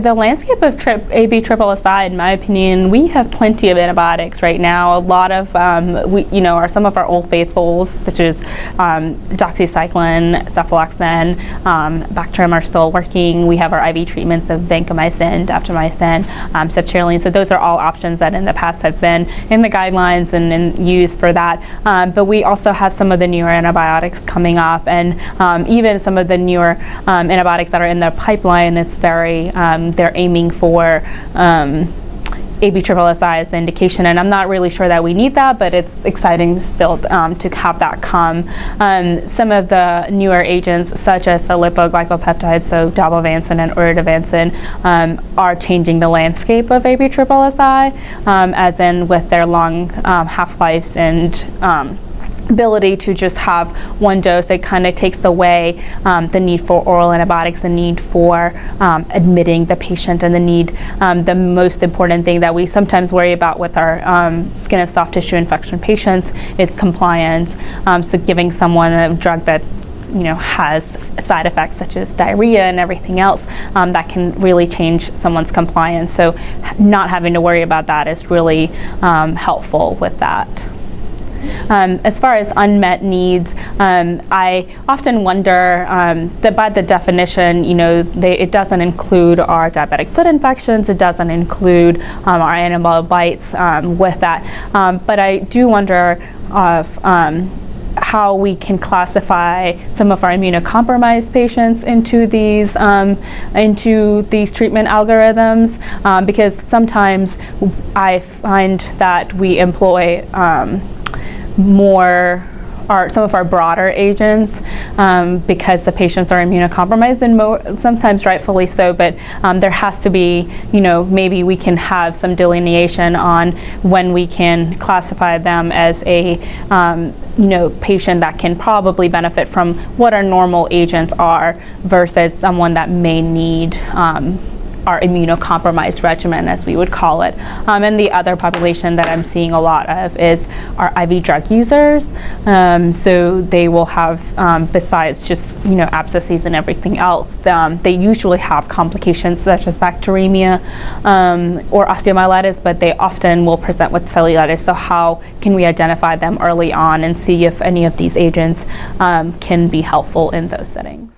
The landscape of ABSSSI, in my opinion, we have plenty of antibiotics right now. A lot of, some of our old faithfuls, such as doxycycline, cephalexin, Bactrim are still working. We have our IV treatments of vancomycin, daptomycin, ceftaroline. So those are all options that in the past have been in the guidelines and used for that. But we also have some of the newer antibiotics coming up, and even some of the newer antibiotics that are in the pipeline. It's very they're aiming for ABSSSI as the indication, and I'm not really sure that we need that, but it's exciting still to have that come. Some of the newer agents, such as the lipoglycopeptides, so dalbavancin and oritavancin, are changing the landscape of ABSSSI, as in with their long half-lives and ability to just have one dose. It kind of takes away the need for oral antibiotics, the need for admitting the patient, and the most important thing that we sometimes worry about with our skin and soft tissue infection patients is compliance. So giving someone a drug that has side effects such as diarrhea and everything else, that can really change someone's compliance. So not having to worry about that is really helpful with that. As far as unmet needs, I often wonder that by the definition, it doesn't include our diabetic foot infections, it doesn't include our animal bites with that. But I do wonder how we can classify some of our immunocompromised patients into these treatment algorithms, because sometimes I find that we employ some of our broader agents because the patients are immunocompromised, and sometimes rightfully so, but there has to be, maybe we can have some delineation on when we can classify them as a patient that can probably benefit from what our normal agents are versus someone that may need our immunocompromised regimen, as we would call it. And the other population that I'm seeing a lot of is our IV drug users. So they will have, besides just abscesses and everything else, they usually have complications such as bacteremia or osteomyelitis, but they often will present with cellulitis. So how can we identify them early on and see if any of these agents can be helpful in those settings?